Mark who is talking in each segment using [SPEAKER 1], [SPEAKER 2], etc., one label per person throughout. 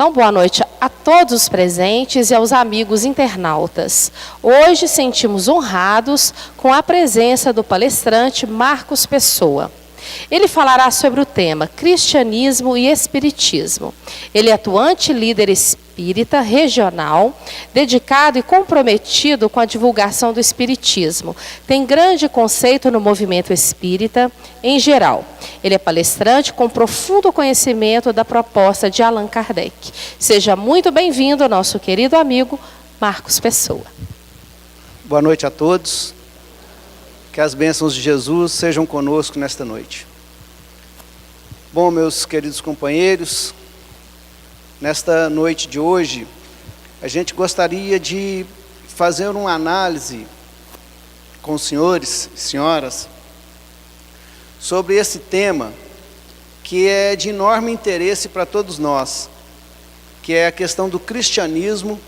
[SPEAKER 1] Então, boa noite a todos os presentes e aos amigos internautas. Hoje sentimos honrados com a presença do palestrante Marcos Pessoa. Ele falará sobre o tema Cristianismo e Espiritismo. Ele é atuante líder espírita regional, dedicado e comprometido com a divulgação do espiritismo. Tem grande conceito no movimento espírita em geral. Ele é palestrante com profundo conhecimento da proposta de Allan Kardec. Seja muito bem-vindo, nosso querido amigo Marcos Pessoa.
[SPEAKER 2] Boa noite a todos. Que as bênçãos de Jesus sejam conosco nesta noite. Bom, meus queridos companheiros, nesta noite de hoje, a gente gostaria de fazer uma análise com os senhores e senhoras sobre esse tema que é de enorme interesse para todos nós, que é a questão do cristianismo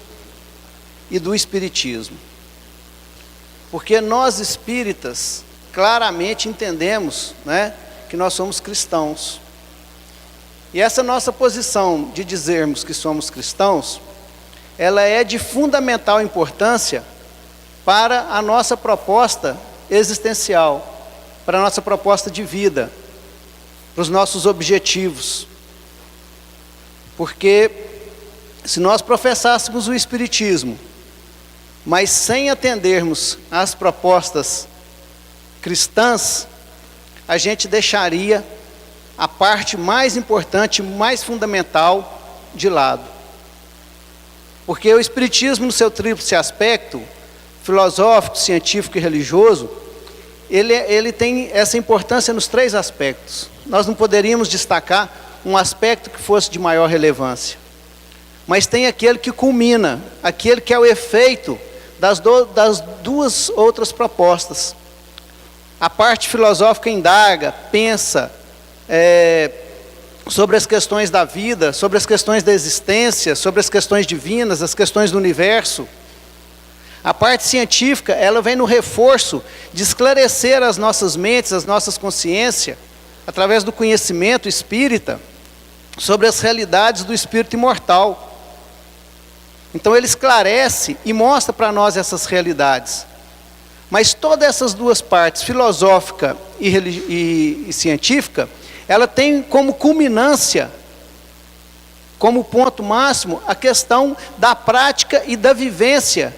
[SPEAKER 2] e do espiritismo. Porque nós espíritas claramente entendemos, né, que nós somos cristãos. E essa nossa posição de dizermos que somos cristãos, ela é de fundamental importância para a nossa proposta existencial, para a nossa proposta de vida, para os nossos objetivos. Porque se nós professássemos o espiritismo, mas sem atendermos às propostas cristãs, a gente deixaria a parte mais importante, mais fundamental de lado. Porque o espiritismo, no seu tríplice aspecto, filosófico, científico e religioso, ele tem essa importância nos três aspectos. Nós não poderíamos destacar um aspecto que fosse de maior relevância. Mas tem aquele que culmina, aquele que é o efeito das duas outras propostas. A parte filosófica indaga, pensa sobre as questões da vida, sobre as questões da existência, sobre as questões divinas, as questões do universo. A parte científica, ela vem no reforço de esclarecer as nossas mentes, as nossas consciências, através do conhecimento espírita, sobre as realidades do espírito imortal. Então ele esclarece e mostra para nós essas realidades. Mas todas essas duas partes, filosófica e científica, ela tem como culminância, como ponto máximo, a questão da prática e da vivência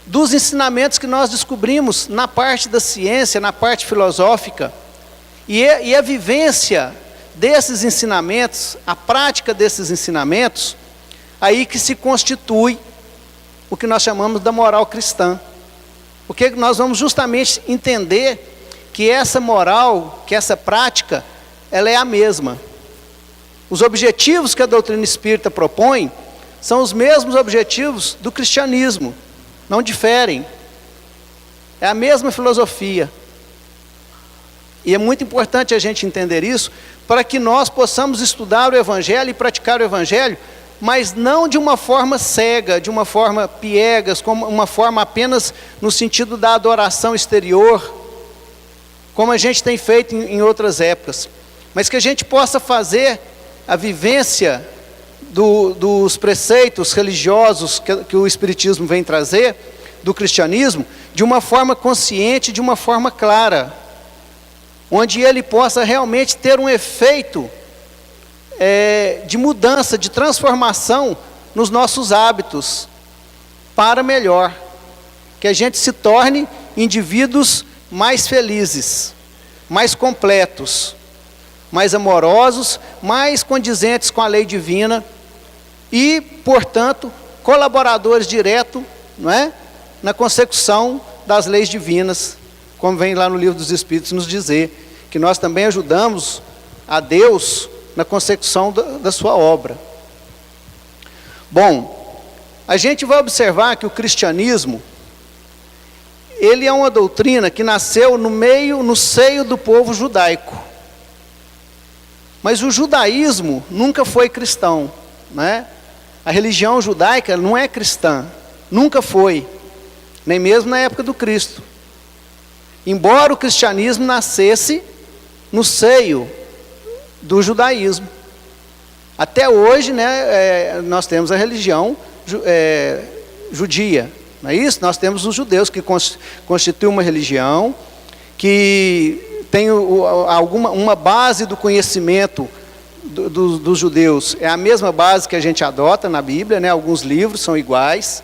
[SPEAKER 2] dos ensinamentos que nós descobrimos na parte da ciência, na parte filosófica. E a vivência desses ensinamentos, a prática desses ensinamentos, aí que se constitui o que nós chamamos da moral cristã. Porque nós vamos justamente entender que essa moral, que essa prática, ela é a mesma. Os objetivos que a doutrina espírita propõe são os mesmos objetivos do cristianismo, não diferem. É a mesma filosofia. E é muito importante a gente entender isso, para que nós possamos estudar o Evangelho e praticar o Evangelho, mas não de uma forma cega, de uma forma piegas, como uma forma apenas no sentido da adoração exterior, como a gente tem feito em outras épocas, mas que a gente possa fazer a vivência dos preceitos religiosos que o Espiritismo vem trazer, do cristianismo, de uma forma consciente, de uma forma clara, onde ele possa realmente ter um efeito de mudança, de transformação nos nossos hábitos, para melhor, que a gente se torne indivíduos mais felizes, mais completos, mais amorosos, mais condizentes com a lei divina e, portanto, colaboradores diretos, não é, na consecução das leis divinas, como vem lá no Livro dos Espíritos nos dizer, que nós também ajudamos a Deus na consecução da sua obra. Bom, a gente vai observar que o cristianismo, ele é uma doutrina que nasceu no seio do povo judaico. Mas o judaísmo nunca foi cristão, né? A religião judaica não é cristã, nunca foi, nem mesmo na época do Cristo. Embora o cristianismo nascesse no seio do judaísmo. Até hoje, né, nós temos a religião judia, não é isso? Nós temos os judeus que constituem uma religião que tem uma base do conhecimento dos judeus, é a mesma base que a gente adota na Bíblia, né? Alguns livros são iguais,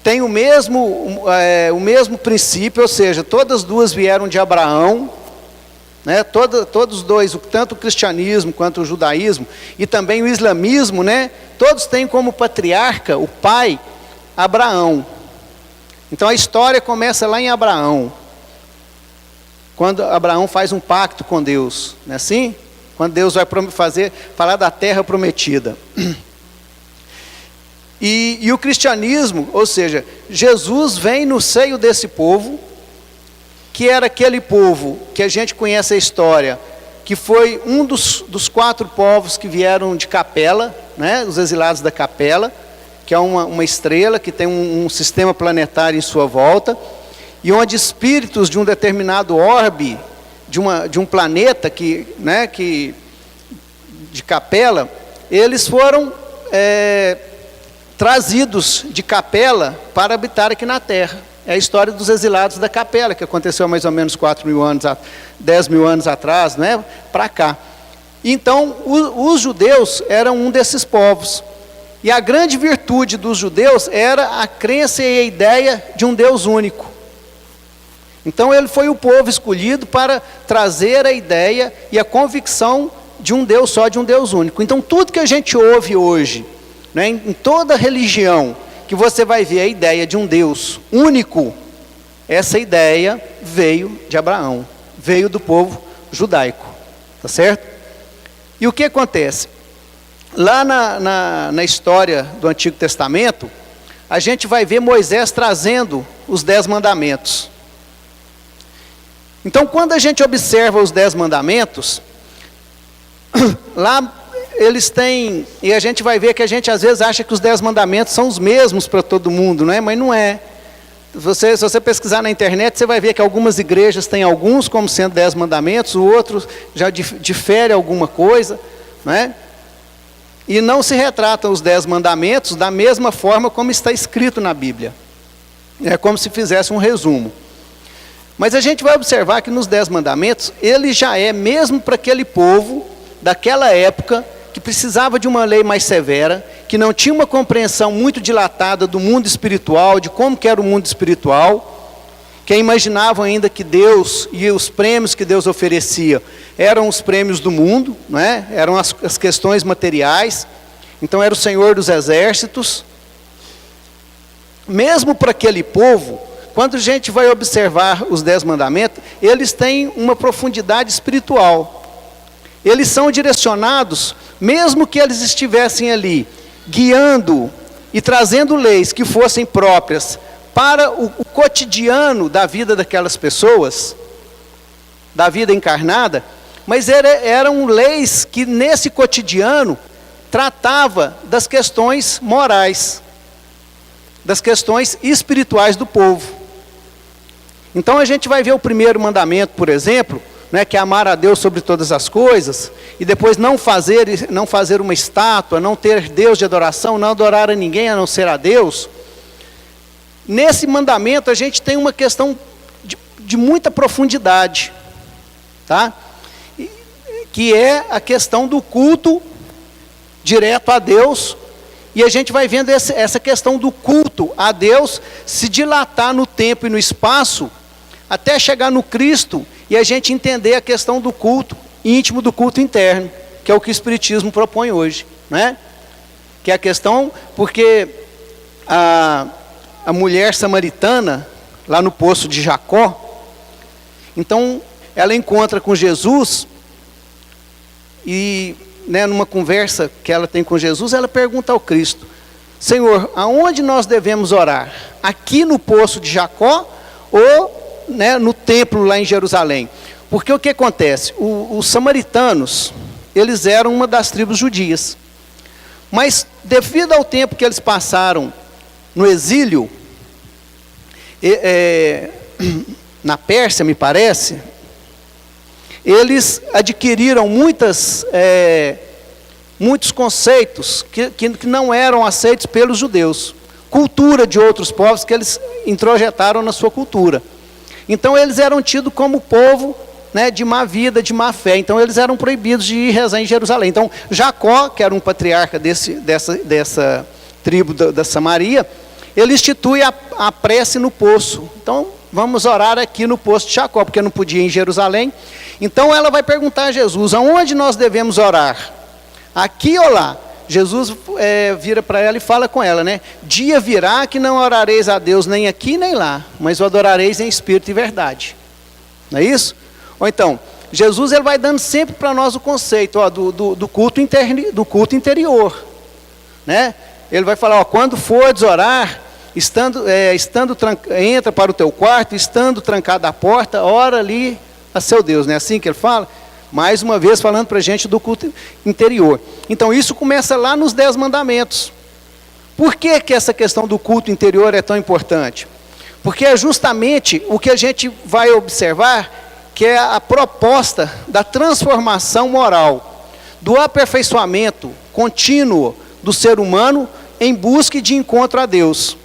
[SPEAKER 2] tem o mesmo princípio, ou seja, todas duas vieram de Abraão, né? Todos dois, tanto o cristianismo quanto o judaísmo, e também o islamismo, né? Todos têm como patriarca, o pai, Abraão. Então a história começa lá em Abraão, quando Abraão faz um pacto com Deus, não é assim? Quando Deus vai falar da terra prometida. E o cristianismo, ou seja, Jesus vem no seio desse povo, que era aquele povo que a gente conhece a história, que foi um dos 4 povos que vieram de Capela, né? Os exilados da Capela, que é uma estrela que tem um sistema planetário em sua volta, e onde espíritos de um determinado orbe, de um planeta de Capela, eles foram trazidos de Capela para habitar aqui na Terra. É a história dos exilados da Capela, que aconteceu há mais ou menos 10 mil anos atrás, né, para cá. Então, os judeus eram um desses povos. E a grande virtude dos judeus era a crença e a ideia de um Deus único. Então ele foi o povo escolhido para trazer a ideia e a convicção de um Deus só, de um Deus único. Então tudo que a gente ouve hoje, né, em toda religião, que você vai ver a ideia de um Deus único, essa ideia veio de Abraão, veio do povo judaico, tá certo? E o que acontece? Lá na história do Antigo Testamento, a gente vai ver Moisés trazendo os 10 mandamentos. Então, quando a gente observa os 10 mandamentos, lá eles têm, e a gente vai ver que a gente às vezes acha que os 10 mandamentos são os mesmos para todo mundo, não é? Mas não é. Se você pesquisar na internet, você vai ver que algumas igrejas têm alguns como sendo 10 mandamentos, o outro já difere alguma coisa, não é? E não se retratam os 10 mandamentos da mesma forma como está escrito na Bíblia. É como se fizesse um resumo. Mas a gente vai observar que nos 10 mandamentos, ele já é, mesmo para aquele povo, daquela época, que precisava de uma lei mais severa, que não tinha uma compreensão muito dilatada do mundo espiritual, de como que era o mundo espiritual, que imaginavam ainda que Deus e os prêmios que Deus oferecia eram os prêmios do mundo, não é? Eram as questões materiais, então era o Senhor dos exércitos. Mesmo para aquele povo, quando a gente vai observar os 10 mandamentos, eles têm uma profundidade espiritual. Eles são direcionados, mesmo que eles estivessem ali, guiando e trazendo leis que fossem próprias para o cotidiano da vida daquelas pessoas, da vida encarnada, mas eram leis que nesse cotidiano tratava das questões morais, das questões espirituais do povo. Então a gente vai ver o primeiro mandamento, por exemplo, né, que é amar a Deus sobre todas as coisas, e depois não fazer uma estátua, não ter Deus de adoração, não adorar a ninguém a não ser a Deus. Nesse mandamento a gente tem uma questão de muita profundidade, tá? Que é a questão do culto direto a Deus, e a gente vai vendo essa questão do culto a Deus se dilatar no tempo e no espaço, até chegar no Cristo, e a gente entender a questão do culto íntimo, do culto interno, que é o que o Espiritismo propõe hoje, né? Que é a questão, porque a mulher samaritana, lá no poço de Jacó, então ela encontra com Jesus, e né, numa conversa que ela tem com Jesus, ela pergunta ao Cristo: Senhor, aonde nós devemos orar? Aqui no poço de Jacó ou né, no templo lá em Jerusalém? Porque o que acontece? Os samaritanos, eles eram uma das tribos judias, mas devido ao tempo que eles passaram no exílio, na Pérsia, me parece, eles adquiriram muitas muitos conceitos que não eram aceitos pelos judeus. Cultura de outros povos que eles introjetaram na sua cultura. Então eles eram tidos como povo, né, de má vida, de má fé. Então eles eram proibidos de ir rezar em Jerusalém. Então Jacó, que era um patriarca dessa tribo da Samaria, ele institui a prece no poço. Então vamos orar aqui no poço de Jacó, porque não podia ir em Jerusalém. Então ela vai perguntar a Jesus, aonde nós devemos orar? Aqui ou lá? Jesus vira para ela e fala com ela, né? Dia virá que não orareis a Deus nem aqui nem lá, mas o adorareis em espírito e verdade. Não é isso? Ou então, Jesus ele vai dando sempre para nós o conceito do culto interior. Né? Ele vai falar, quando fordes orar, entra para o teu quarto, estando trancada a porta, ora ali a seu Deus. Não é assim que ele fala? Mais uma vez falando para a gente do culto interior. Então isso começa lá nos 10 mandamentos. Por que essa questão do culto interior é tão importante? Porque é justamente o que a gente vai observar, que é a proposta da transformação moral, do aperfeiçoamento contínuo do ser humano em busca de encontro a Deus.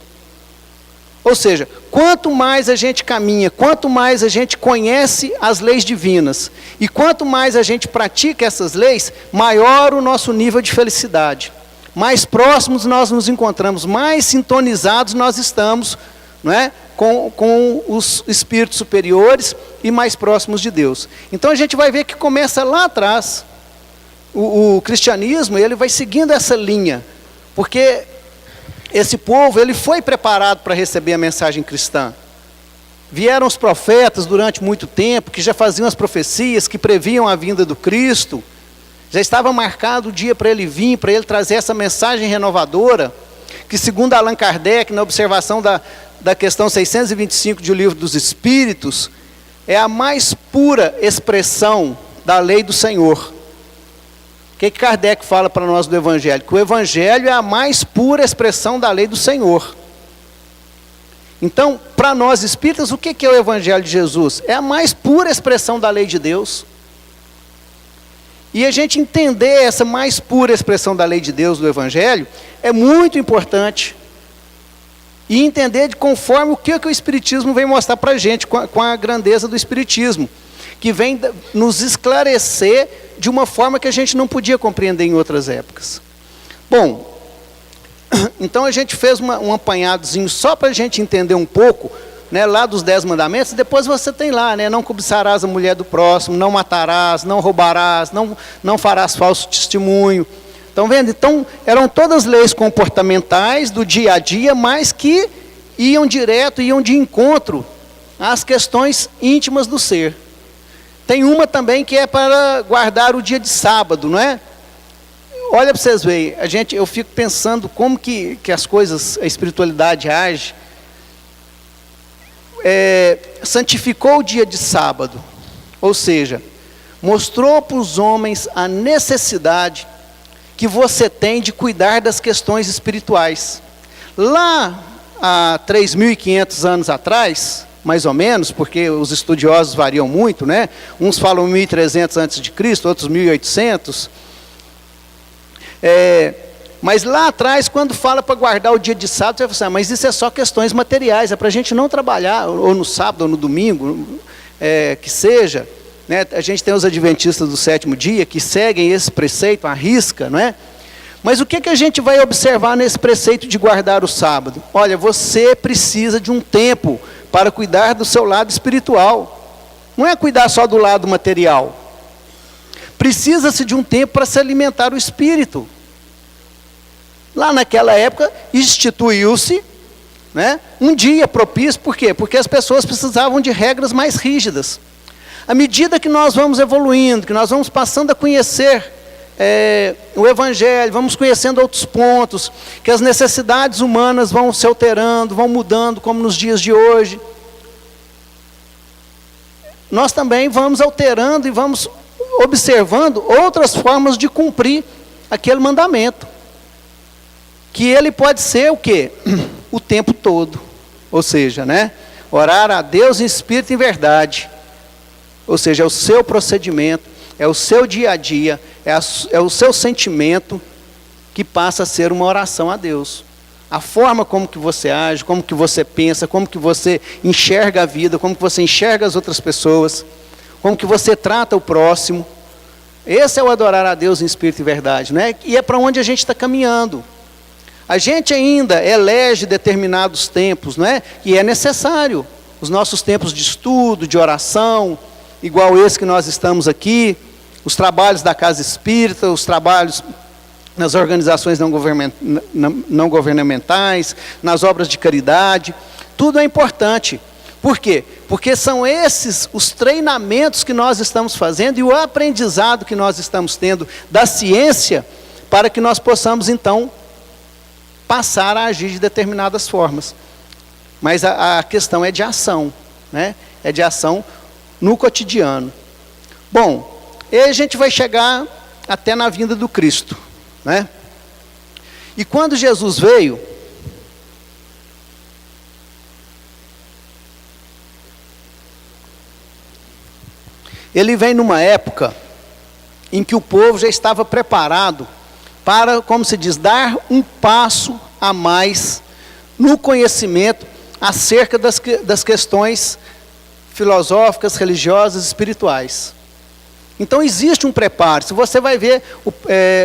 [SPEAKER 2] Ou seja, quanto mais a gente caminha, quanto mais a gente conhece as leis divinas, e quanto mais a gente pratica essas leis, maior o nosso nível de felicidade. Mais próximos nós nos encontramos, mais sintonizados nós estamos, não é? Com os espíritos superiores e mais próximos de Deus. Então a gente vai ver que começa lá atrás. O cristianismo, ele vai seguindo essa linha, porque esse povo, ele foi preparado para receber a mensagem cristã. Vieram os profetas durante muito tempo, que já faziam as profecias, que previam a vinda do Cristo. Já estava marcado o dia para ele vir, para ele trazer essa mensagem renovadora, que segundo Allan Kardec, na observação da questão 625 de O Livro dos Espíritos, é a mais pura expressão da lei do Senhor. O que Kardec fala para nós do Evangelho? Que o Evangelho é a mais pura expressão da lei do Senhor. Então, para nós espíritas, o que é o Evangelho de Jesus? É a mais pura expressão da lei de Deus. E a gente entender essa mais pura expressão da lei de Deus, do Evangelho, é muito importante. E entender de conforme o que o Espiritismo vem mostrar para a gente, com a grandeza do Espiritismo, que vem nos esclarecer de uma forma que a gente não podia compreender em outras épocas. Bom, então a gente fez um apanhadozinho só para a gente entender um pouco, né, lá dos 10 mandamentos. Depois você tem lá, né, não cobiçarás a mulher do próximo, não matarás, não roubarás, não farás falso testemunho. Estão vendo? Então eram todas leis comportamentais do dia a dia, mas que iam de encontro às questões íntimas do ser. Tem uma também que é para guardar o dia de sábado, não é? Olha para vocês verem, eu fico pensando como que as coisas, a espiritualidade age. Santificou o dia de sábado, ou seja, mostrou para os homens a necessidade que você tem de cuidar das questões espirituais. Lá há 3.500 anos atrás, mais ou menos, porque os estudiosos variam muito, né? Uns falam 1.300 a.C., outros 1.800. Mas lá atrás, quando fala para guardar o dia de sábado, você vai falar, mas isso é só questões materiais, é para a gente não trabalhar, ou no sábado, ou no domingo, que seja. Né? A gente tem os adventistas do 7º dia, que seguem esse preceito à risca, não é? Mas o que a gente vai observar nesse preceito de guardar o sábado? Olha, você precisa de um tempo para cuidar do seu lado espiritual. Não é cuidar só do lado material. Precisa-se de um tempo para se alimentar o espírito. Lá naquela época, instituiu-se, né, um dia propício. Por quê? Porque as pessoas precisavam de regras mais rígidas. À medida que nós vamos evoluindo, que nós vamos passando a conhecer o Evangelho, vamos conhecendo outros pontos, que as necessidades humanas vão se alterando, vão mudando, como nos dias de hoje, nós também vamos alterando e vamos observando outras formas de cumprir aquele mandamento, que ele pode ser o quê? O tempo todo, ou seja, né? Orar a Deus em espírito e em verdade, ou seja, é o seu procedimento, é o seu dia a dia, é o seu sentimento que passa a ser uma oração a Deus. A forma como que você age, como que você pensa, como que você enxerga a vida, como que você enxerga as outras pessoas, como que você trata o próximo. Esse é o adorar a Deus em espírito e verdade, né? E é para onde a gente está caminhando. A gente ainda elege determinados tempos, não é? E é necessário. Os nossos tempos de estudo, de oração, igual esse que nós estamos aqui, os trabalhos da casa espírita, os trabalhos nas organizações não governamentais, nas obras de caridade, tudo é importante. Por quê? Porque são esses os treinamentos que nós estamos fazendo e o aprendizado que nós estamos tendo da ciência para que nós possamos, então, passar a agir de determinadas formas. Mas a questão é de ação, né? É de ação no cotidiano. Bom, e aí a gente vai chegar até na vinda do Cristo, né? E quando Jesus veio, ele vem numa época em que o povo já estava preparado para, como se diz, dar um passo a mais no conhecimento acerca das questões filosóficas, religiosas, espirituais. Então existe um preparo. Se você vai ver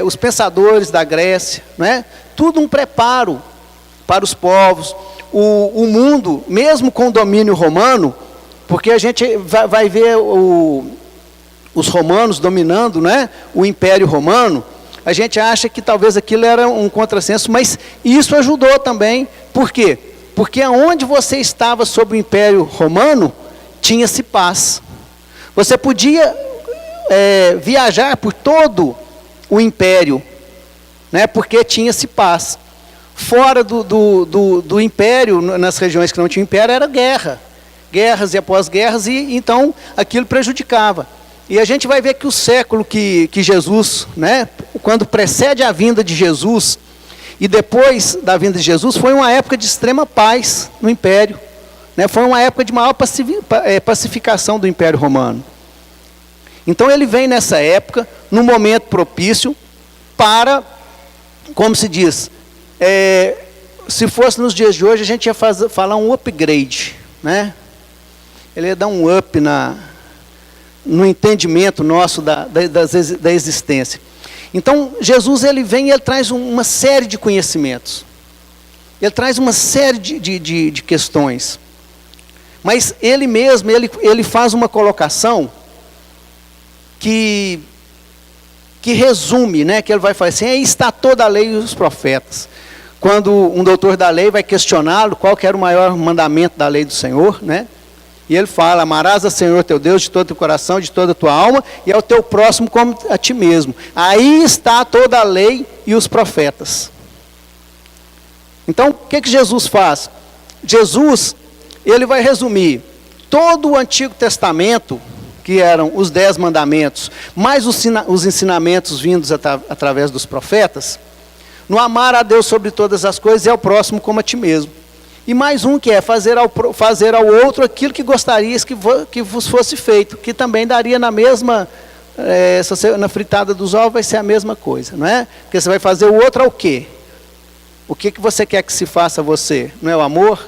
[SPEAKER 2] os pensadores da Grécia, né? Tudo um preparo para os povos. O mundo, mesmo com o domínio romano, porque a gente vai ver os romanos dominando, né? O Império Romano, a gente acha que talvez aquilo era um contrassenso, mas isso ajudou também. Por quê? Porque onde você estava sob o Império Romano, tinha-se paz. Você podia viajar por todo o Império, né, porque tinha-se paz. Fora do Império, nas regiões que não tinham Império, era guerras e após guerras, e então aquilo prejudicava. E a gente vai ver que o século que Jesus, né, quando precede a vinda de Jesus, e depois da vinda de Jesus, foi uma época de extrema paz no Império, né, foi uma época de maior pacificação do Império Romano. Então ele vem nessa época, num momento propício, para, como se diz, se fosse nos dias de hoje, a gente ia falar um upgrade, né? Ele ia dar um up no entendimento nosso da existência. Então, Jesus, ele vem e ele traz uma série de conhecimentos. Ele traz uma série de questões. Mas ele mesmo, ele faz uma colocação que resume, né, que ele vai falar assim: aí está toda a lei e os profetas. Quando um doutor da lei vai questioná-lo qual que era o maior mandamento da lei do Senhor, né? E ele fala: amarás a Senhor teu Deus de todo o teu coração, de toda a tua alma, e ao teu próximo como a ti mesmo. Aí está toda a lei e os profetas. Então, o que Jesus faz? Jesus, ele vai resumir todo o Antigo Testamento, que eram os 10 mandamentos, mais os ensinamentos vindos através dos profetas, no amar a Deus sobre todas as coisas e ao próximo como a ti mesmo. E mais um que é fazer ao outro aquilo que gostarias que vos fosse feito, que também daria na mesma, na fritada dos ovos vai ser a mesma coisa, não é? Porque você vai fazer o outro ao quê? O que você quer que se faça a você? Não é o amor?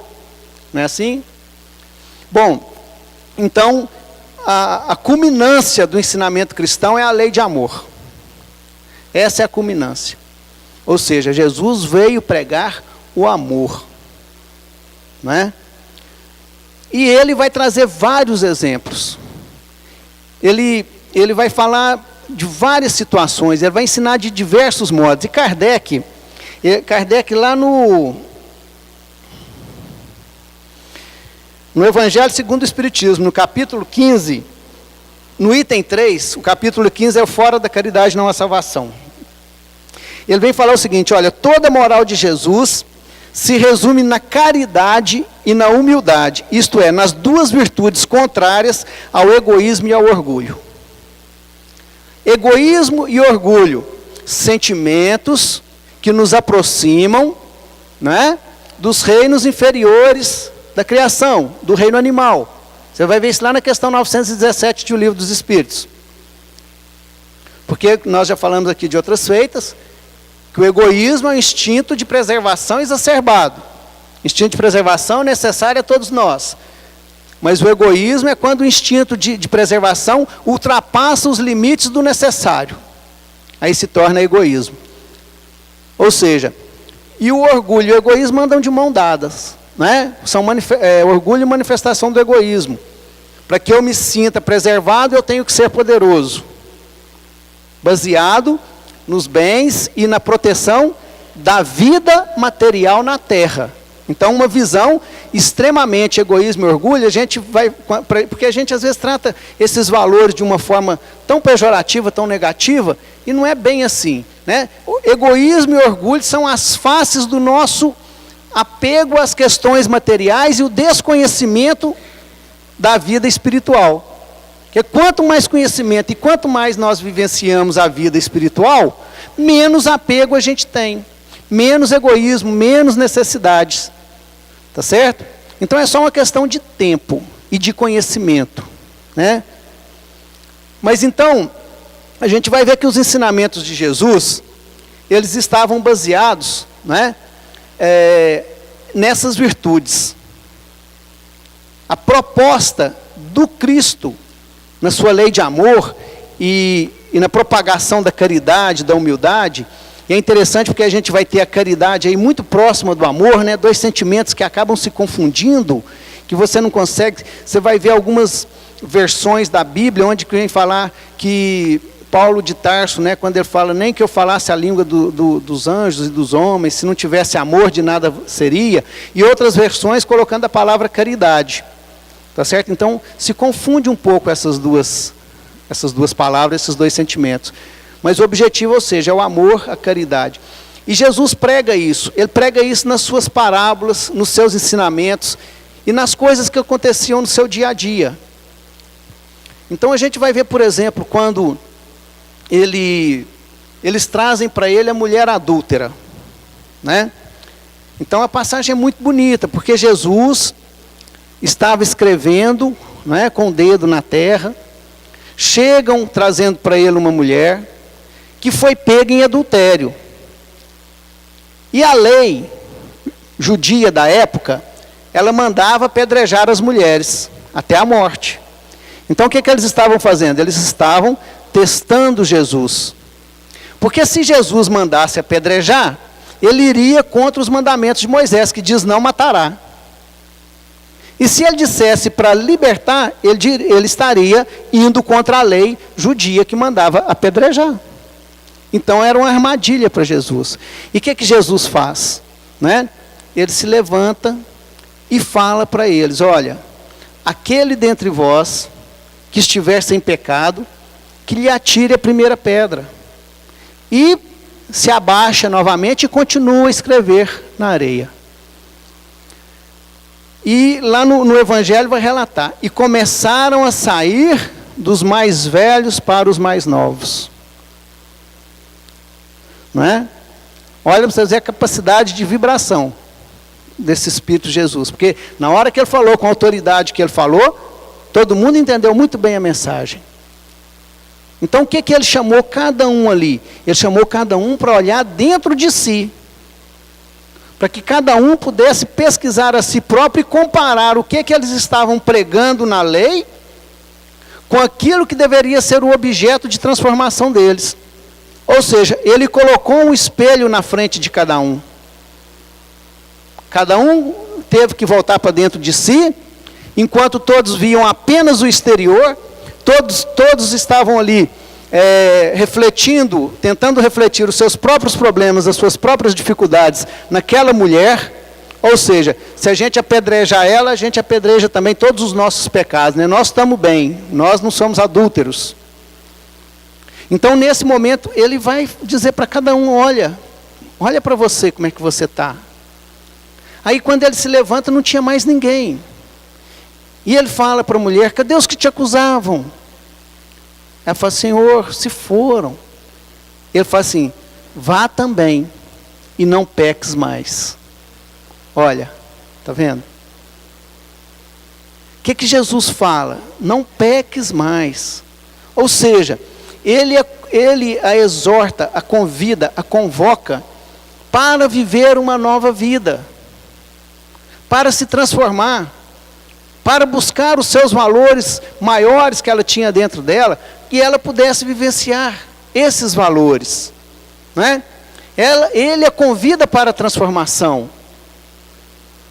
[SPEAKER 2] Não é assim? Bom, então, a culminância do ensinamento cristão é a lei de amor. Essa é a culminância. Ou seja, Jesus veio pregar o amor, não é? E ele vai trazer vários exemplos. Ele vai falar de várias situações, ele vai ensinar de diversos modos. E Kardec lá no Evangelho segundo o Espiritismo, no capítulo 15, no item 3, o capítulo 15 é o fora da caridade não há salvação. Ele vem falar o seguinte: olha, toda a moral de Jesus se resume na caridade e na humildade, isto é, nas duas virtudes contrárias ao egoísmo e ao orgulho. Egoísmo e orgulho, sentimentos que nos aproximam, né, dos reinos inferiores da criação, do reino animal. Você vai ver isso lá na questão 917 do Livro dos Espíritos. Porque nós já falamos aqui de outras feitas, que o egoísmo é um instinto de preservação exacerbado. Instinto de preservação é necessário a todos nós. Mas o egoísmo é quando o instinto de preservação ultrapassa os limites do necessário. Aí se torna egoísmo. Ou seja, e o orgulho e o egoísmo andam de mão dadas, né? São orgulho e manifestação do egoísmo. Para que eu me sinta preservado, eu tenho que ser poderoso. Baseado nos bens e na proteção da vida material na terra. Então, uma visão extremamente egoísmo e orgulho, a gente vai, porque a gente às vezes trata esses valores de uma forma tão pejorativa, tão negativa, e não é bem assim, né? O egoísmo e orgulho são as faces do nosso apego às questões materiais e o desconhecimento da vida espiritual. Porque quanto mais conhecimento e quanto mais nós vivenciamos a vida espiritual, menos apego a gente tem, menos egoísmo, menos necessidades. Tá certo? Então é só uma questão de tempo e de conhecimento, né? Mas então, a gente vai ver que os ensinamentos de Jesus, eles estavam baseados, né, nessas virtudes. A proposta do Cristo, na sua lei de amor e na propagação da caridade, da humildade. E é interessante porque a gente vai ter a caridade aí muito próxima do amor, né? Dois sentimentos que acabam se confundindo, que você não consegue. Você vai ver algumas versões da Bíblia onde vem falar que Paulo de Tarso, né, quando ele fala, nem que eu falasse a língua dos anjos e dos homens, se não tivesse amor de nada seria, e outras versões colocando a palavra caridade. Tá certo? Então, se confunde um pouco essas duas palavras, esses dois sentimentos. Mas o objetivo, ou seja, é o amor, a caridade. E Jesus prega isso. Ele prega isso nas suas parábolas, nos seus ensinamentos e nas coisas que aconteciam no seu dia a dia. Então a gente vai ver, por exemplo, quando eles trazem para ele a mulher adúltera, né? Então a passagem é muito bonita, porque Jesus estava escrevendo, né, com o dedo na terra, chegam trazendo para ele uma mulher que foi pega em adultério. E a lei judia da época, ela mandava apedrejar as mulheres até a morte. Então o que eles estavam fazendo? Eles estavam testando Jesus. Porque se Jesus mandasse apedrejar, ele iria contra os mandamentos de Moisés, que diz não matará. E se ele dissesse para libertar, ele estaria indo contra a lei judia que mandava apedrejar. Então era uma armadilha para Jesus. E o que Jesus faz? Né? Ele se levanta e fala para eles, olha, aquele dentre vós que estiver sem pecado, que lhe atire a primeira pedra. E se abaixa novamente e continua a escrever na areia. E lá no Evangelho vai relatar, e começaram a sair dos mais velhos para os mais novos. Não é? Olha para você ver a capacidade de vibração desse Espírito de Jesus. Porque na hora que ele falou, com a autoridade que ele falou, todo mundo entendeu muito bem a mensagem. Então o que ele chamou cada um ali? Ele chamou cada um para olhar dentro de si. Para que cada um pudesse pesquisar a si próprio e comparar o que eles estavam pregando na lei com aquilo que deveria ser o objeto de transformação deles. Ou seja, ele colocou um espelho na frente de cada um. Cada um teve que voltar para dentro de si, enquanto todos viam apenas o exterior, todos estavam ali refletindo, tentando refletir os seus próprios problemas, as suas próprias dificuldades naquela mulher. Ou seja, se a gente apedrejar ela, a gente apedreja também todos os nossos pecados, né? Nós estamos bem, nós não somos adúlteros. Então nesse momento ele vai dizer para cada um, olha para você como é que você está. Aí quando ele se levanta não tinha mais ninguém. E ele fala para a mulher, cadê os que te acusavam? Ela fala, Senhor, se foram. Ele fala assim, vá também e não peques mais. Olha, está vendo? O que Jesus fala? Não peques mais. Ou seja, ele ele a exorta, a convida, a convoca para viver uma nova vida, para se transformar, para buscar os seus valores maiores que ela tinha dentro dela, e ela pudesse vivenciar esses valores, não é? Ele a convida para a transformação,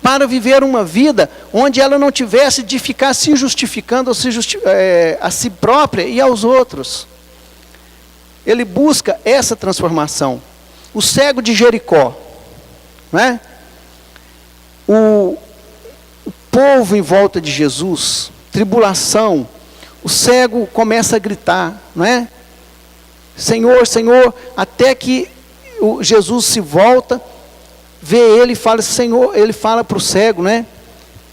[SPEAKER 2] para viver uma vida onde ela não tivesse de ficar se justificando a si própria e aos outros. Ele busca essa transformação. O cego de Jericó, não é? O povo em volta de Jesus, tribulação, o cego começa a gritar, não é? Senhor, Senhor, até que Jesus se volta, vê ele e fala, Senhor, ele fala para o cego, né?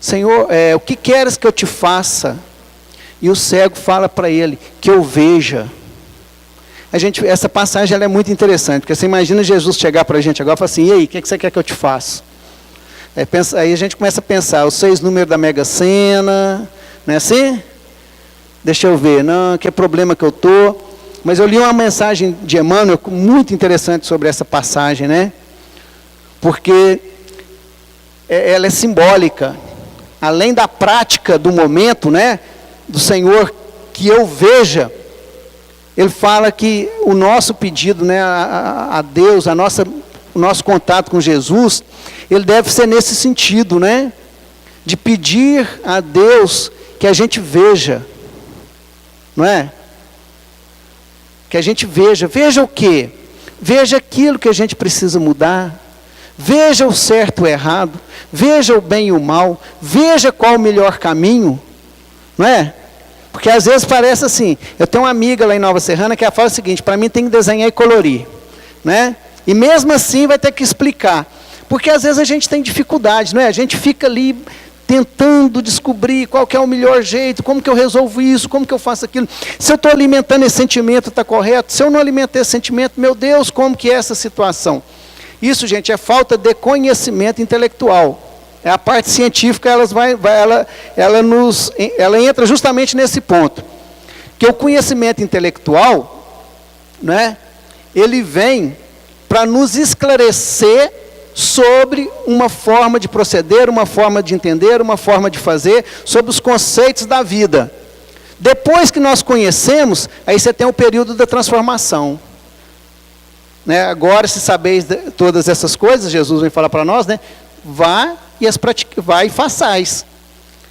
[SPEAKER 2] Senhor, o que queres que eu te faça? E o cego fala para ele, que eu veja. Essa passagem ela é muito interessante, porque você imagina Jesus chegar para a gente agora e falar assim, e aí, o que você quer que eu te faça? Aí a gente começa a pensar, os 6 números da Mega Sena, não é assim? Deixa eu ver, não, que problema que eu estou. Mas eu li uma mensagem de Emmanuel muito interessante sobre essa passagem, né? Porque ela é simbólica. Além da prática do momento, né? Do Senhor, que eu veja, ele fala que o nosso pedido, né, a Deus, o nosso contato com Jesus, ele deve ser nesse sentido, né? De pedir a Deus que a gente veja, não é? Que a gente veja o quê? Veja aquilo que a gente precisa mudar, veja o certo e o errado, veja o bem e o mal, veja qual o melhor caminho, não é? Porque às vezes parece assim, eu tenho uma amiga lá em Nova Serrana que ela fala o seguinte, para mim tem que desenhar e colorir, né? E mesmo assim vai ter que explicar, porque às vezes a gente tem dificuldade, não é? A gente fica ali tentando descobrir qual que é o melhor jeito, como que eu resolvo isso, como que eu faço aquilo. Se eu estou alimentando esse sentimento, está correto? Se eu não alimentar esse sentimento, meu Deus, como que é essa situação? Isso, gente, é falta de conhecimento intelectual. É a parte científica, ela entra justamente nesse ponto. Que o conhecimento intelectual, né, ele vem para nos esclarecer sobre uma forma de proceder, uma forma de entender, uma forma de fazer, sobre os conceitos da vida. Depois que nós conhecemos, aí você tem o período da transformação. Né? Agora, se sabeis todas essas coisas, Jesus vem falar para nós, né? Vá e façais.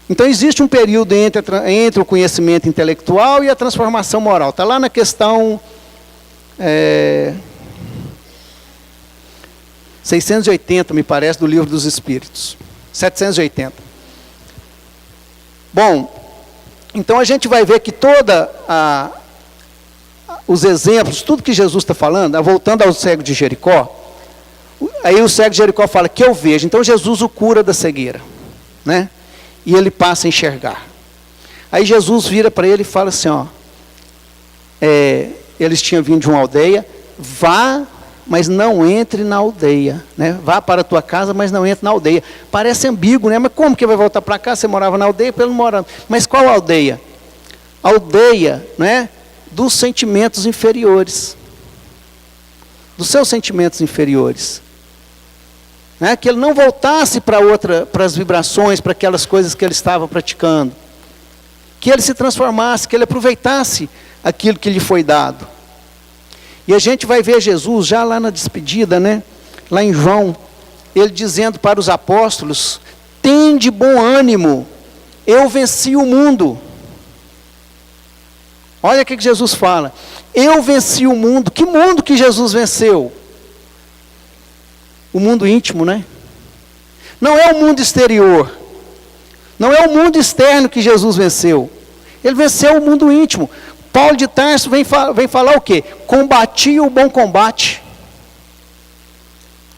[SPEAKER 2] Então, existe um período entre o conhecimento intelectual e a transformação moral. Está lá na questão 680, me parece, do Livro dos Espíritos. 780. Bom, então a gente vai ver que os exemplos, tudo que Jesus está falando, voltando ao cego de Jericó, aí o cego de Jericó fala, que eu vejo. Então Jesus o cura da cegueira, né? E ele passa a enxergar. Aí Jesus vira para ele e fala assim, eles tinham vindo de uma aldeia, vá, mas não entre na aldeia, né? Vá para a tua casa, mas não entre na aldeia. Parece ambíguo, né? Mas como que vai voltar para cá? Você morava na aldeia, ele não morava. Mas qual aldeia? Aldeia, né? Dos sentimentos inferiores. Dos seus sentimentos inferiores. Né? Que ele não voltasse para as vibrações, para aquelas coisas que ele estava praticando. Que ele se transformasse, que ele aproveitasse aquilo que lhe foi dado. E a gente vai ver Jesus já lá na despedida, né? Lá em João, ele dizendo para os apóstolos, tende bom ânimo, eu venci o mundo. Olha o que Jesus fala, eu venci o mundo. Que mundo que Jesus venceu? O mundo íntimo, né? Não é o mundo exterior, não é o mundo externo que Jesus venceu, ele venceu o mundo íntimo. Paulo de Tarso vem falar o quê? Combati o bom combate.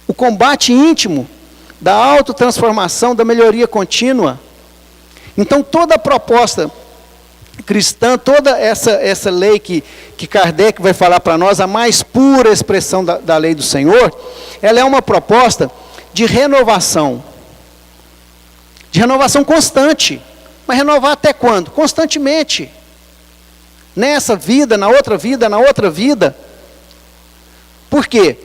[SPEAKER 2] O combate íntimo da autotransformação, da melhoria contínua. Então toda a proposta cristã, toda essa lei que Kardec vai falar para nós, a mais pura expressão da lei do Senhor, ela é uma proposta de renovação constante. Mas renovar até quando? Constantemente. nessa vida, na outra vida, na outra vida. Por quê?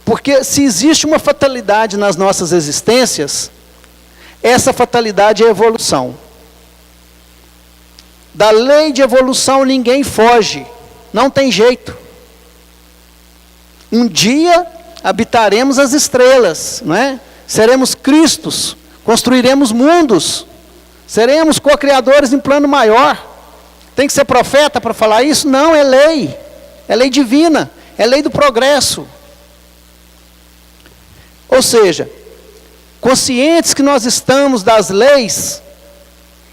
[SPEAKER 2] Porque se existe uma fatalidade nas nossas existências, essa fatalidade é a evolução. Da lei de evolução ninguém foge, não tem jeito. Um dia habitaremos as estrelas, não é? Seremos Cristos, construiremos mundos, seremos co-criadores em plano maior. Tem que ser profeta para falar isso? Não, é lei divina, é lei do progresso. Ou seja, conscientes que nós estamos das leis,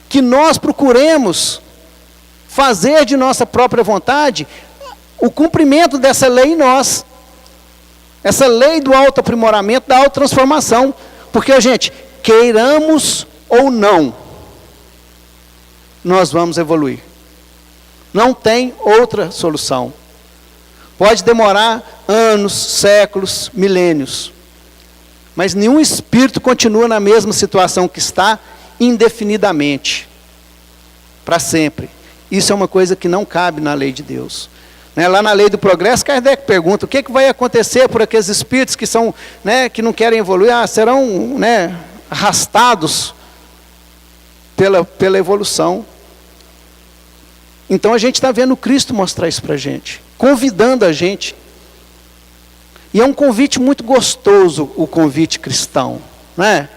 [SPEAKER 2] que nós procuremos fazer de nossa própria vontade o cumprimento dessa lei em nós. Essa lei do autoaprimoramento, da autotransformação. Porque, gente, queiramos ou não, nós vamos evoluir. Não tem outra solução. Pode demorar anos, séculos, milênios. Mas nenhum espírito continua na mesma situação que está indefinidamente. Para sempre. Isso é uma coisa que não cabe na lei de Deus. Lá na lei do progresso, Kardec pergunta, o que vai acontecer por aqueles espíritos que são, que não querem evoluir? Serão arrastados pela evolução. Então a gente está vendo Cristo mostrar isso para a gente, convidando a gente. E é um convite muito gostoso, o convite cristão, não é?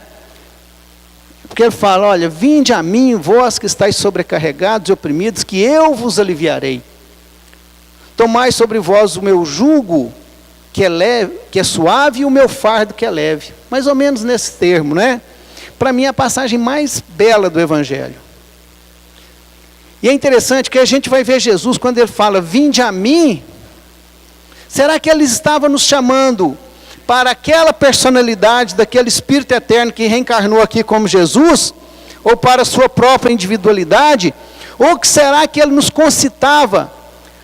[SPEAKER 2] Porque ele fala, olha, vinde a mim, vós que estáis sobrecarregados e oprimidos, que eu vos aliviarei. Tomai sobre vós o meu jugo, que é leve, que é suave, e o meu fardo, que é leve. Mais ou menos nesse termo, né? Para mim é a passagem mais bela do Evangelho. E é interessante que a gente vai ver Jesus, quando ele fala, vinde a mim, será que ele estava nos chamando para aquela personalidade daquele Espírito Eterno que reencarnou aqui como Jesus, ou para a sua própria individualidade, ou que será que ele nos concitava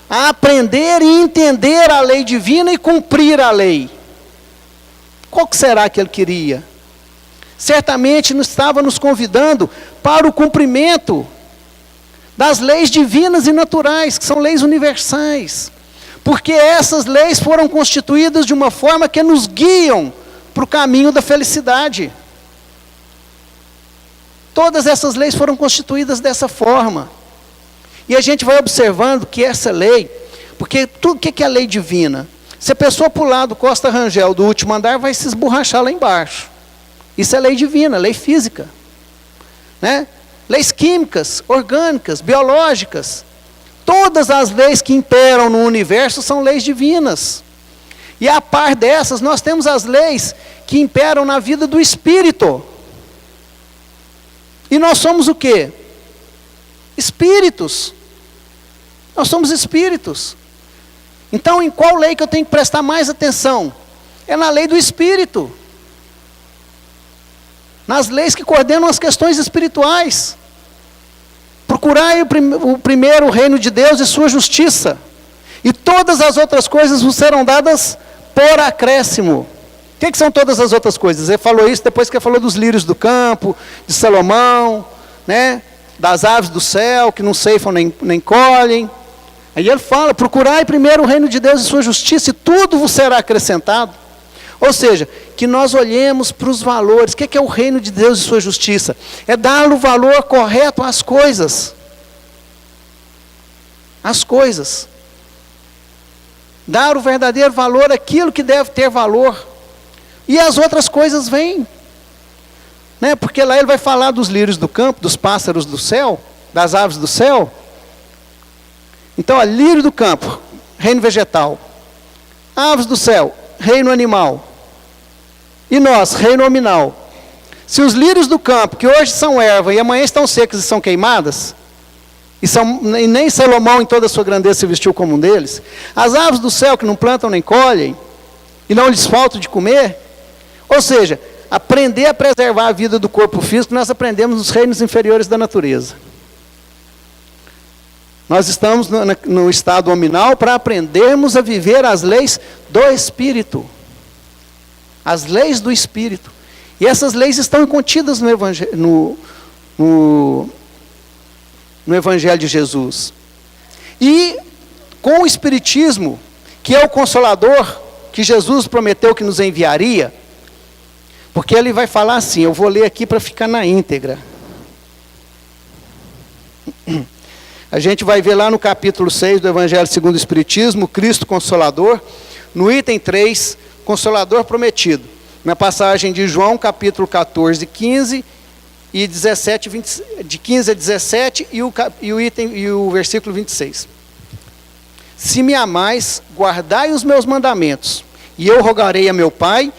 [SPEAKER 2] a aprender e entender a lei divina e cumprir a lei? Qual que será que ele queria? Certamente não estava nos convidando para o cumprimento das leis divinas e naturais, que são leis universais. Porque essas leis foram constituídas de uma forma que nos guiam para o caminho da felicidade. Todas essas leis foram constituídas dessa forma. E a gente vai observando que essa lei, porque tudo que é lei divina? Se a pessoa pular do Costa Rangel, do último andar, vai se esborrachar lá embaixo. Isso é lei divina, lei física. Né? Leis químicas, orgânicas, biológicas. Todas as leis que imperam no universo são leis divinas. E a par dessas, nós temos as leis que imperam na vida do espírito. E nós somos o quê? Espíritos. Nós somos espíritos. Então, em qual lei que eu tenho que prestar mais atenção? É na lei do espírito. Nas leis que coordenam as questões espirituais. Procurai o primeiro reino de Deus e sua justiça. E todas as outras coisas vos serão dadas por acréscimo. O que são todas as outras coisas? Ele falou isso depois que ele falou dos lírios do campo, de Salomão, né? Das aves do céu, que não ceifam nem colhem. Aí ele fala, procurai primeiro o reino de Deus e sua justiça, e tudo vos será acrescentado. Ou seja, que nós olhemos para os valores. O que é o reino de Deus e sua justiça? É dar o valor correto às coisas. Às coisas. Dar o verdadeiro valor àquilo que deve ter valor. E as outras coisas vêm. Né? Porque lá ele vai falar dos lírios do campo, dos pássaros do céu, das aves do céu. Então, ó, lírio do campo, reino vegetal. Aves do céu, reino animal. E nós, reino nominal. Se os lírios do campo, que hoje são erva e amanhã estão secas e são queimadas, e nem Salomão em toda a sua grandeza se vestiu como um deles, as aves do céu que não plantam nem colhem, e não lhes falta de comer, ou seja, aprender a preservar a vida do corpo físico, nós aprendemos nos reinos inferiores da natureza. Nós estamos no estado nominal para aprendermos a viver as leis do Espírito. As leis do Espírito. E essas leis estão contidas no Evangelho de Jesus. E com o Espiritismo, que é o Consolador, que Jesus prometeu que nos enviaria, porque ele vai falar assim, eu vou ler aqui para ficar na íntegra. A gente vai ver lá no capítulo 6 do Evangelho segundo o Espiritismo, Cristo Consolador, no item 3, Consolador Prometido, na passagem de João, capítulo 14, 15 e 17, 20, de 15 a 17 e o versículo 26. Se me amais, guardai os meus mandamentos, e eu rogarei a meu Pai,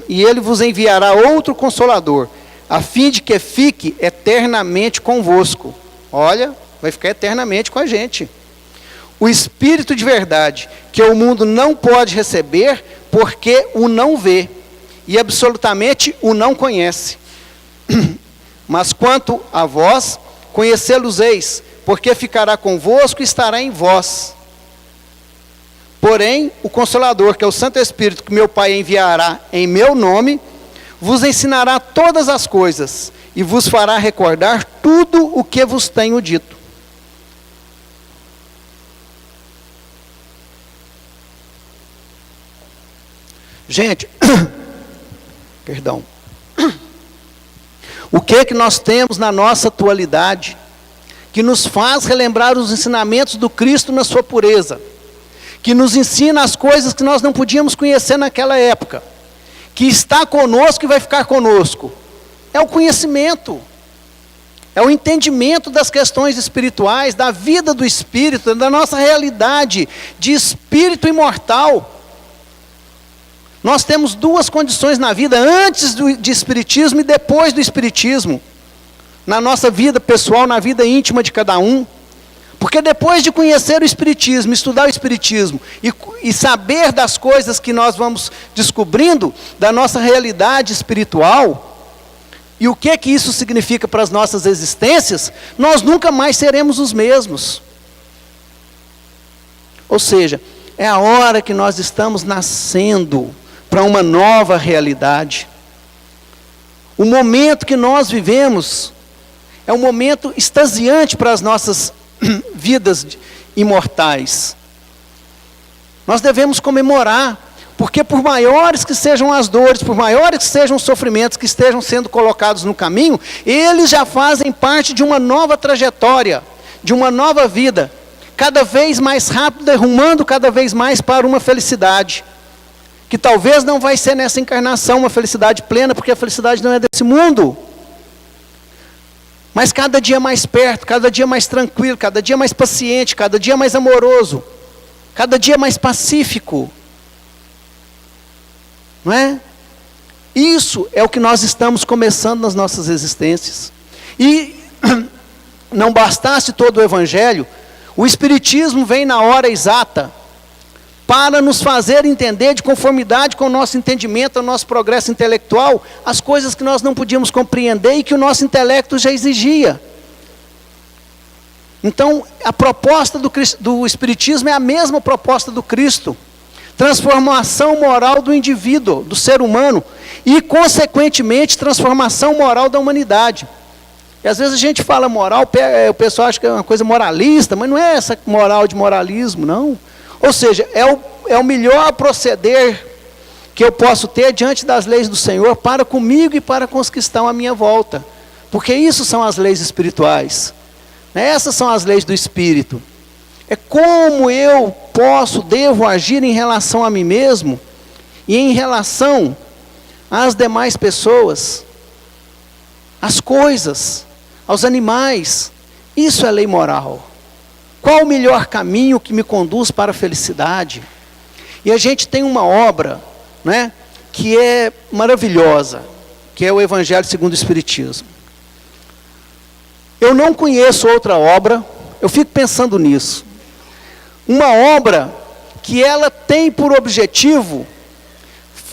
[SPEAKER 2] e ele vos enviará outro Consolador, a fim de que fique eternamente convosco. Olha, vai ficar eternamente com a gente. O Espírito de verdade, que o mundo não pode receber, porque o não vê, e absolutamente o não conhece. Mas quanto a vós, conhecê-los-eis, porque ficará convosco e estará em vós. Porém, o Consolador, que é o Santo Espírito, que meu Pai enviará em meu nome, vos ensinará todas as coisas, e vos fará recordar tudo o que vos tenho dito. Gente, perdão. O que é que nós temos na nossa atualidade que nos faz relembrar os ensinamentos do Cristo na sua pureza, que nos ensina as coisas que nós não podíamos conhecer naquela época, que está conosco e vai ficar conosco? É o conhecimento, é o entendimento das questões espirituais, da vida do Espírito, da nossa realidade de espírito imortal. Nós temos duas condições na vida, antes de Espiritismo e depois do Espiritismo. Na nossa vida pessoal, na vida íntima de cada um. Porque depois de conhecer o Espiritismo, estudar o Espiritismo e saber das coisas que nós vamos descobrindo, da nossa realidade espiritual, e o que isso significa para as nossas existências, nós nunca mais seremos os mesmos. Ou seja, é a hora que nós estamos nascendo para uma nova realidade. O momento que nós vivemos é um momento extasiante para as nossas vidas imortais. Nós devemos comemorar, porque por maiores que sejam as dores, por maiores que sejam os sofrimentos que estejam sendo colocados no caminho, eles já fazem parte de uma nova trajetória, de uma nova vida, cada vez mais rápida, rumando cada vez mais para uma felicidade, que talvez não vai ser nessa encarnação uma felicidade plena, porque a felicidade não é desse mundo. Mas cada dia mais perto, cada dia mais tranquilo, cada dia mais paciente, cada dia mais amoroso, cada dia mais pacífico. Não é? Isso é o que nós estamos começando nas nossas existências. E não bastasse todo o Evangelho, o Espiritismo vem na hora exata para nos fazer entender, de conformidade com o nosso entendimento, o nosso progresso intelectual, as coisas que nós não podíamos compreender e que o nosso intelecto já exigia. Então, a proposta do Espiritismo é a mesma proposta do Cristo. Transformação moral do indivíduo, do ser humano, e, consequentemente, transformação moral da humanidade. E às vezes a gente fala moral, o pessoal acha que é uma coisa moralista, mas não é essa moral de moralismo, não. Ou seja, é o melhor proceder que eu posso ter diante das leis do Senhor para comigo e para com os que estão à minha volta. Porque isso são as leis espirituais. Essas são as leis do Espírito. É como eu devo agir em relação a mim mesmo e em relação às demais pessoas, às coisas, aos animais. Isso é lei moral. Qual o melhor caminho que me conduz para a felicidade? E a gente tem uma obra, né, que é maravilhosa, que é o Evangelho segundo o Espiritismo. Eu não conheço outra obra, eu fico pensando nisso. Uma obra que ela tem por objetivo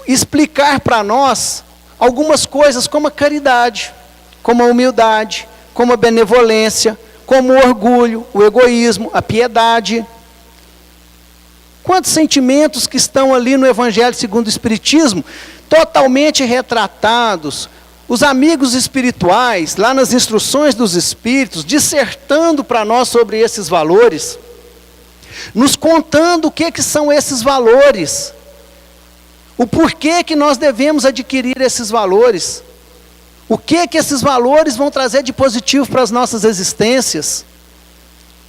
[SPEAKER 2] explicar para nós algumas coisas como a caridade, como a humildade, como a benevolência, como o orgulho, o egoísmo, a piedade. Quantos sentimentos que estão ali no Evangelho segundo o Espiritismo, totalmente retratados. Os amigos espirituais, lá nas instruções dos Espíritos, dissertando para nós sobre esses valores. nos contando o que são esses valores, o porquê que nós devemos adquirir esses valores, o que esses valores vão trazer de positivo para as nossas existências,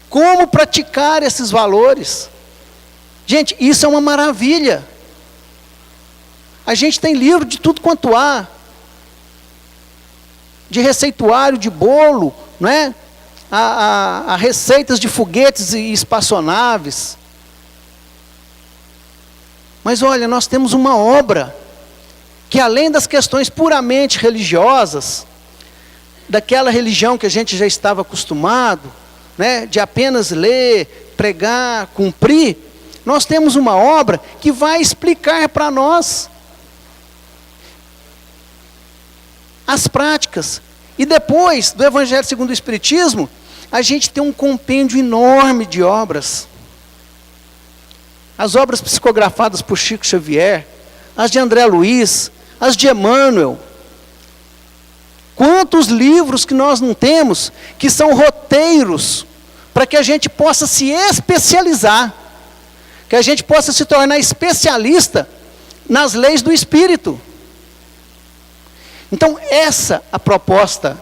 [SPEAKER 2] como praticar esses valores. Gente, isso é uma maravilha. A gente tem livro de tudo quanto há, de receituário, de bolo, não é? A receitas de foguetes e espaçonaves. Mas olha, nós temos uma obra que, além das questões puramente religiosas, daquela religião que a gente já estava acostumado, né, de apenas ler, pregar, cumprir, nós temos uma obra que vai explicar para nós as práticas. E depois do Evangelho segundo o Espiritismo, a gente tem um compêndio enorme de obras. As obras psicografadas por Chico Xavier, as de André Luiz, as de Emmanuel. Quantos livros que nós não temos, que são roteiros, para que a gente possa se especializar, que a gente possa se tornar especialista nas leis do Espírito. Então, essa a proposta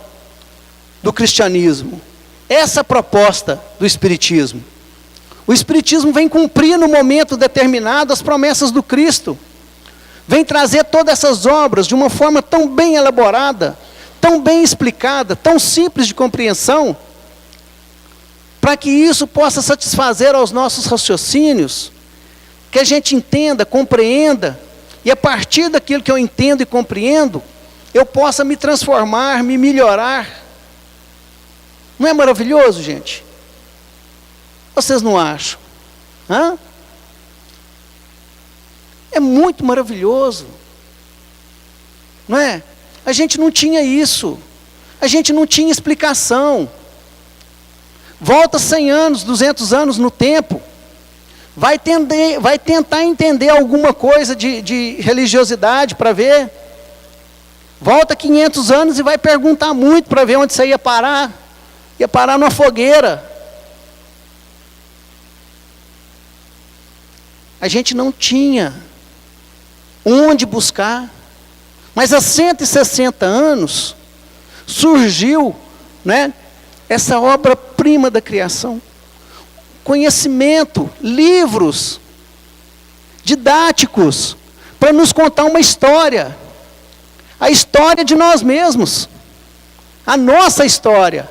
[SPEAKER 2] do cristianismo, essa a proposta do Espiritismo. O Espiritismo vem cumprir no momento determinado as promessas do Cristo, vem trazer todas essas obras de uma forma tão bem elaborada, tão bem explicada, tão simples de compreensão, para que isso possa satisfazer aos nossos raciocínios, que a gente entenda, compreenda, e a partir daquilo que eu entendo e compreendo, eu possa me transformar, me melhorar. Não é maravilhoso, gente? Vocês não acham? Hã? É muito maravilhoso. Não é? A gente não tinha isso. A gente não tinha explicação. Volta 100 anos, 200 anos no tempo. Vai tentar entender alguma coisa de religiosidade para ver. Volta 500 anos e vai perguntar muito para ver onde você ia parar. Ia parar numa fogueira. A gente não tinha onde buscar. Mas há 160 anos surgiu, né, essa obra-prima da criação. Conhecimento, livros didáticos para nos contar uma história. A história de nós mesmos, a nossa história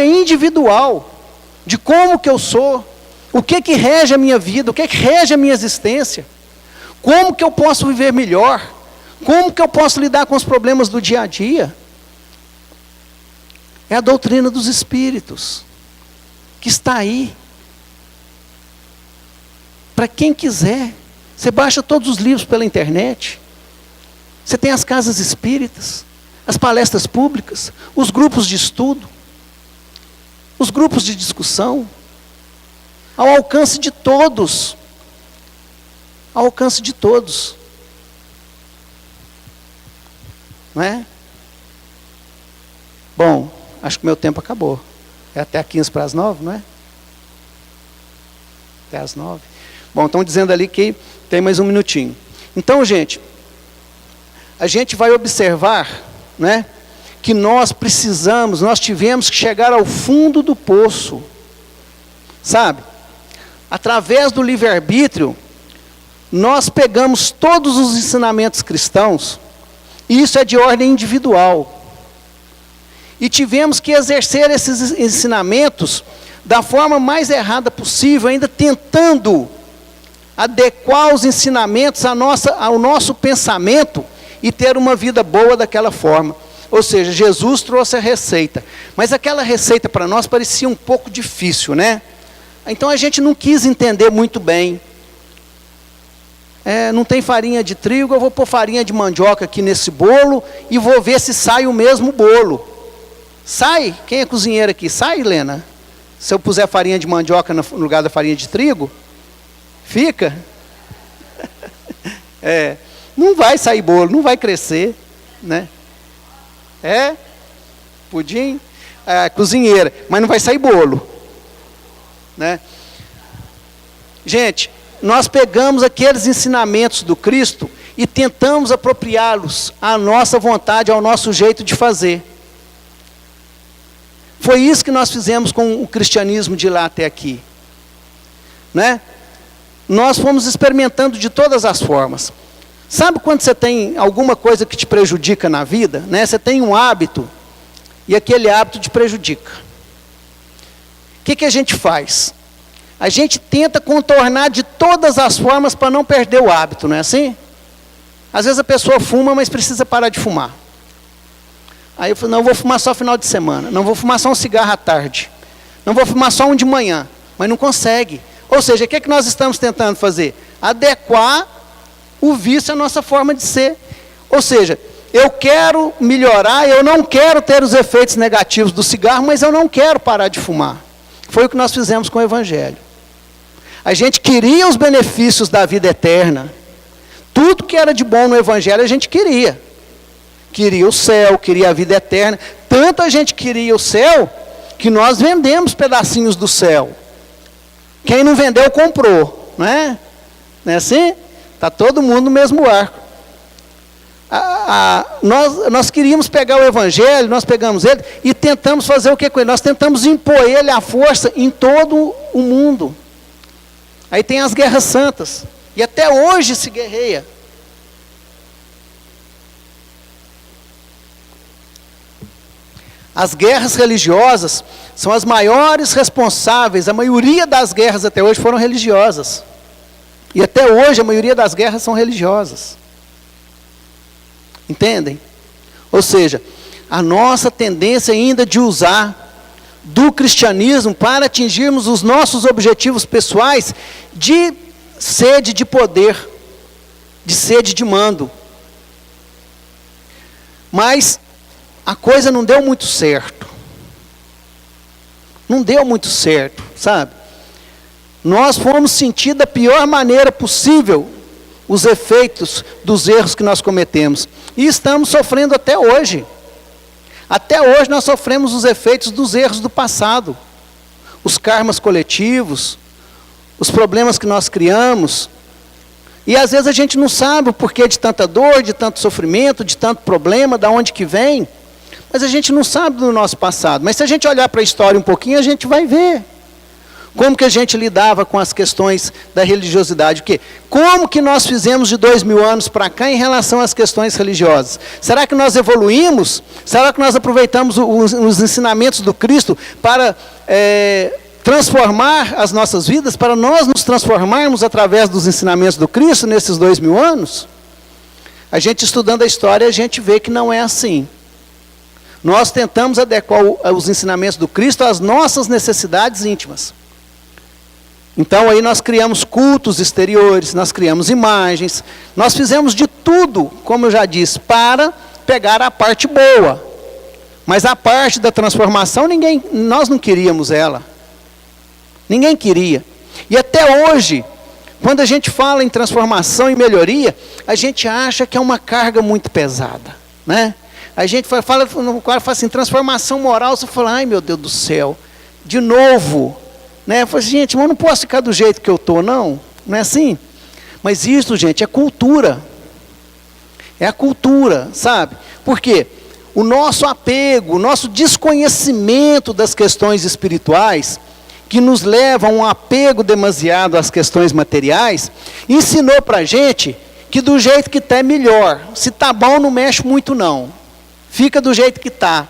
[SPEAKER 2] individual, de como que eu sou, o que rege a minha vida, o que rege a minha existência, como que eu posso viver melhor, como que eu posso lidar com os problemas do dia a dia. É a doutrina dos Espíritos, que está aí, para quem quiser. Você baixa todos os livros pela internet. Você tem as casas espíritas, as palestras públicas, os grupos de estudo, os grupos de discussão, ao alcance de todos. Ao alcance de todos. Não é? Bom, acho que meu tempo acabou. É até 15 para as 9, não é? Até as 9. Bom, estão dizendo ali que tem mais um minutinho. Então, gente, a gente vai observar, né, que nós tivemos que chegar ao fundo do poço, sabe? Através do livre-arbítrio, nós pegamos todos os ensinamentos cristãos, e isso é de ordem individual, e tivemos que exercer esses ensinamentos da forma mais errada possível, ainda tentando adequar os ensinamentos ao nosso pensamento, e ter uma vida boa daquela forma. Ou seja, Jesus trouxe a receita. Mas aquela receita para nós parecia um pouco difícil, né? Então a gente não quis entender muito bem. Não tem farinha de trigo, eu vou pôr farinha de mandioca aqui nesse bolo e vou ver se sai o mesmo bolo. Sai? Quem é cozinheiro aqui? Sai, Helena? Se eu puser farinha de mandioca no lugar da farinha de trigo? Fica? Não vai sair bolo, não vai crescer, né? Pudim, cozinheira, mas não vai sair bolo. né? Gente, nós pegamos aqueles ensinamentos do Cristo e tentamos apropriá-los à nossa vontade, ao nosso jeito de fazer. Foi isso que nós fizemos com o cristianismo de lá até aqui, né? Nós fomos experimentando de todas as formas. Sabe quando você tem alguma coisa que te prejudica na vida, né? Você tem um hábito e aquele hábito te prejudica. O que a gente faz? A gente tenta contornar de todas as formas para não perder o hábito, não é assim? Às vezes a pessoa fuma, mas precisa parar de fumar. Aí eu falo, não, eu vou fumar só final de semana. Não, vou fumar só um cigarro à tarde. Não, vou fumar só um de manhã. Mas não consegue. Ou seja, o que nós estamos tentando fazer? Adequar o vício à nossa forma de ser. Ou seja, eu quero melhorar, eu não quero ter os efeitos negativos do cigarro, mas eu não quero parar de fumar. Foi o que nós fizemos com o Evangelho. A gente queria os benefícios da vida eterna. Tudo que era de bom no Evangelho a gente queria. Queria o céu, queria a vida eterna. Tanto a gente queria o céu, que nós vendemos pedacinhos do céu. Quem não vendeu, comprou. Não é? Não é assim? Está todo mundo no mesmo arco. Nós queríamos pegar o Evangelho, nós pegamos ele e tentamos fazer o que com ele? Nós tentamos impor ele à força em todo o mundo. Aí tem as guerras santas. E até hoje se guerreia. As guerras religiosas são as maiores responsáveis. A maioria das guerras até hoje foram religiosas. E até hoje a maioria das guerras são religiosas. Entendem? Ou seja, a nossa tendência ainda de usar do cristianismo para atingirmos os nossos objetivos pessoais de sede de poder, de sede de mando. Mas a coisa não deu muito certo. Não deu muito certo, sabe? Nós fomos sentir da pior maneira possível os efeitos dos erros que nós cometemos. E estamos sofrendo até hoje. Até hoje nós sofremos os efeitos dos erros do passado. Os karmas coletivos, os problemas que nós criamos. E às vezes a gente não sabe o porquê de tanta dor, de tanto sofrimento, de tanto problema, de onde que vem. Mas a gente não sabe do nosso passado. Mas se a gente olhar para a história um pouquinho, a gente vai ver. Como que a gente lidava com as questões da religiosidade? O quê? Como que nós fizemos de 2000 anos para cá em relação às questões religiosas? Será que nós evoluímos? Será que nós aproveitamos os ensinamentos do Cristo para transformar as nossas vidas? Para nós nos transformarmos através dos ensinamentos do Cristo nesses 2000 anos? A gente estudando a história, a gente vê que não é assim. Nós tentamos adequar os ensinamentos do Cristo às nossas necessidades íntimas. Então aí nós criamos cultos exteriores, nós criamos imagens, nós fizemos de tudo, como eu já disse, para pegar a parte boa. Mas a parte da transformação, nós não queríamos ela. Ninguém queria. E até hoje, quando a gente fala em transformação e melhoria, a gente acha que é uma carga muito pesada, né? A gente fala assim, transformação moral, você fala, ai meu Deus do céu, de novo. Né? Eu falei, gente, mas eu não posso ficar do jeito que eu estou, não. Não é assim? Mas isso, gente, é cultura. É a cultura, sabe? Por quê? O nosso apego, o nosso desconhecimento das questões espirituais, que nos leva a um apego demasiado às questões materiais, ensinou para a gente que do jeito que está é melhor. Se está bom, não mexe muito não. Fica do jeito que está.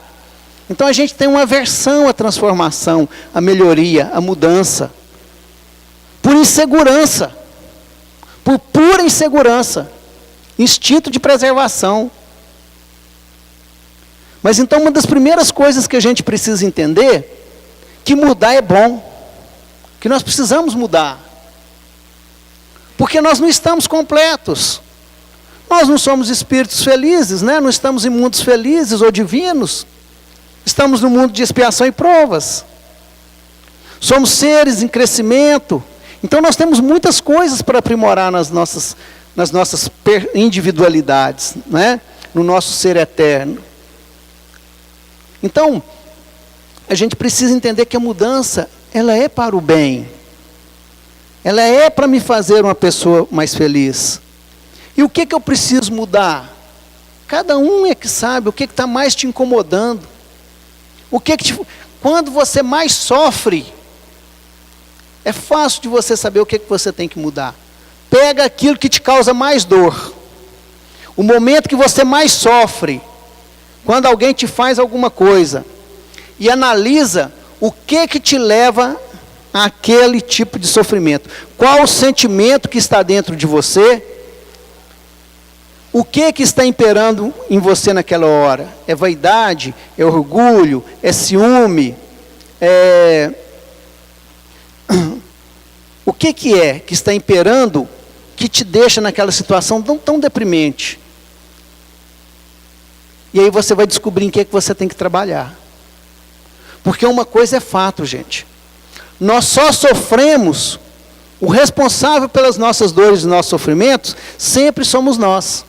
[SPEAKER 2] Então a gente tem uma aversão à transformação, à melhoria, à mudança. Por insegurança. Por pura insegurança. Instinto de preservação. Mas então uma das primeiras coisas que a gente precisa entender, que mudar é bom. Que nós precisamos mudar. Porque nós não estamos completos. Nós não somos espíritos felizes, né? Não estamos em mundos felizes ou divinos. Estamos no mundo de expiação e provas. Somos seres em crescimento. Então nós temos muitas coisas para aprimorar nas nossas individualidades, né? No nosso ser eterno. Então, a gente precisa entender que a mudança ela é para o bem. Ela é para me fazer uma pessoa mais feliz. E o que eu preciso mudar? Cada um é que sabe o que está mais te incomodando. Quando você mais sofre, é fácil de você saber o que você tem que mudar. Pega aquilo que te causa mais dor. O momento que você mais sofre, quando alguém te faz alguma coisa, e analisa o que te leva àquele tipo de sofrimento. Qual o sentimento que está dentro de você? O que está imperando em você naquela hora? É vaidade? É orgulho? É ciúme? O que está imperando que te deixa naquela situação tão deprimente? E aí você vai descobrir em que você tem que trabalhar. Porque uma coisa é fato, gente. Nós só sofremos, o responsável pelas nossas dores e nossos sofrimentos, sempre somos nós.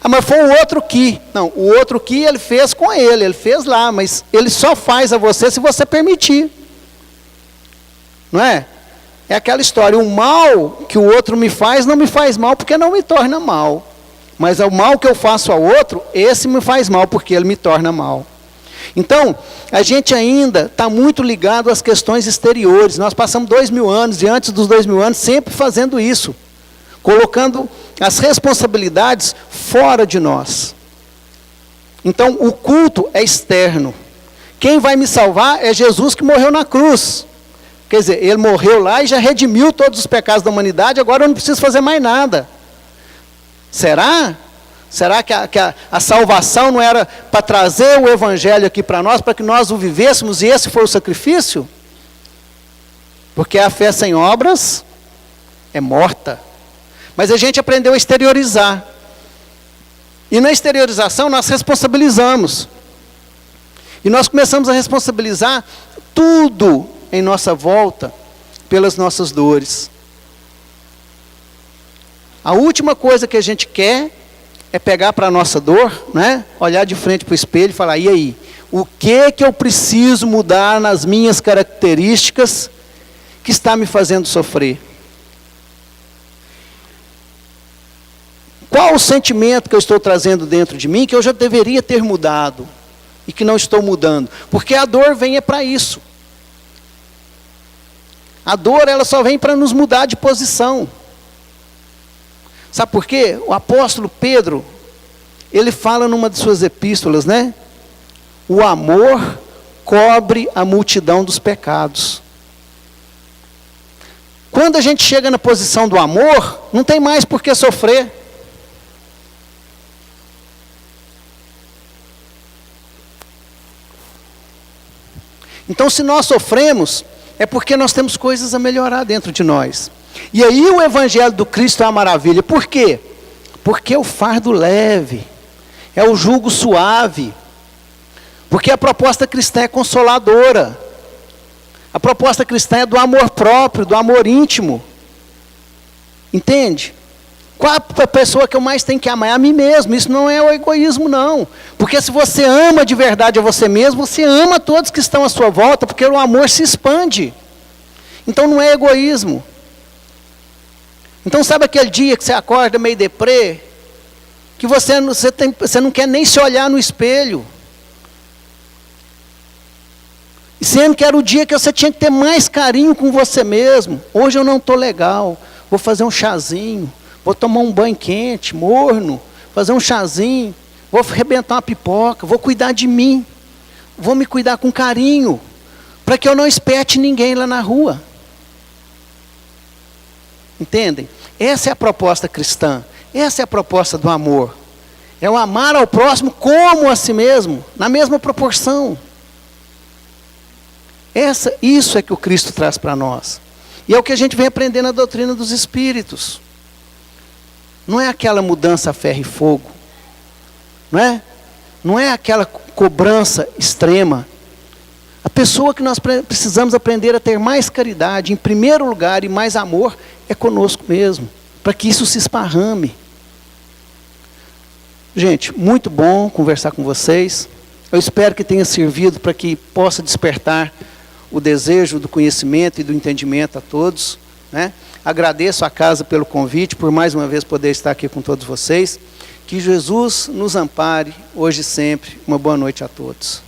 [SPEAKER 2] Mas foi o outro que. Não, o outro que ele fez com ele fez lá, mas ele só faz a você se você permitir. Não é? É aquela história, o mal que o outro me faz, não me faz mal porque não me torna mal. Mas o mal que eu faço ao outro, esse me faz mal porque ele me torna mal. Então, a gente ainda está muito ligado às questões exteriores. Nós passamos 2000 anos, e antes dos 2000 anos, sempre fazendo isso. Colocando as responsabilidades fora de nós. Então, o culto é externo. Quem vai me salvar é Jesus que morreu na cruz. Quer dizer, ele morreu lá e já redimiu todos os pecados da humanidade, agora eu não preciso fazer mais nada. Será? Será que a salvação não era para trazer o evangelho aqui para nós, para que nós o vivêssemos e esse foi o sacrifício? Porque a fé sem obras é morta. Mas a gente aprendeu a exteriorizar. E na exteriorização nós responsabilizamos. E nós começamos a responsabilizar tudo em nossa volta pelas nossas dores. A última coisa que a gente quer é pegar para a nossa dor, né? Olhar de frente para o espelho e falar, e aí? O que eu preciso mudar nas minhas características que está me fazendo sofrer? Qual o sentimento que eu estou trazendo dentro de mim que eu já deveria ter mudado e que não estou mudando? Porque a dor vem para isso. A dor ela só vem para nos mudar de posição. Sabe por quê? O apóstolo Pedro, ele fala numa de suas epístolas, né? O amor cobre a multidão dos pecados. Quando a gente chega na posição do amor, não tem mais por que sofrer. Então, se nós sofremos, é porque nós temos coisas a melhorar dentro de nós. E aí o evangelho do Cristo é uma maravilha. Por quê? Porque é o fardo leve, é o jugo suave. Porque a proposta cristã é consoladora. A proposta cristã é do amor próprio, do amor íntimo. Entende? Qual a pessoa que eu mais tenho que amar? É a mim mesmo. Isso não é o egoísmo, não. Porque se você ama de verdade a você mesmo, você ama todos que estão à sua volta, porque o amor se expande. Então não é egoísmo. Então sabe aquele dia que você acorda meio deprê, que você não quer nem se olhar no espelho. Sendo que era o dia que você tinha que ter mais carinho com você mesmo. Hoje eu não estou legal, vou fazer um chazinho. Vou tomar um banho quente, morno, fazer um chazinho, vou arrebentar uma pipoca, vou cuidar de mim, vou me cuidar com carinho, para que eu não espete ninguém lá na rua. Entendem? Essa é a proposta cristã, essa é a proposta do amor. É o amar ao próximo como a si mesmo, na mesma proporção. Isso é que o Cristo traz para nós. E é o que a gente vem aprender na doutrina dos Espíritos. Não é aquela mudança a ferro e fogo. Não é? Não é aquela cobrança extrema. A pessoa que nós precisamos aprender a ter mais caridade, em primeiro lugar, e mais amor, é conosco mesmo. Para que isso se esparrame. Gente, muito bom conversar com vocês. Eu espero que tenha servido para que possa despertar o desejo do conhecimento e do entendimento a todos, né? Agradeço à casa pelo convite, por mais uma vez poder estar aqui com todos vocês. Que Jesus nos ampare, hoje e sempre. Uma boa noite a todos.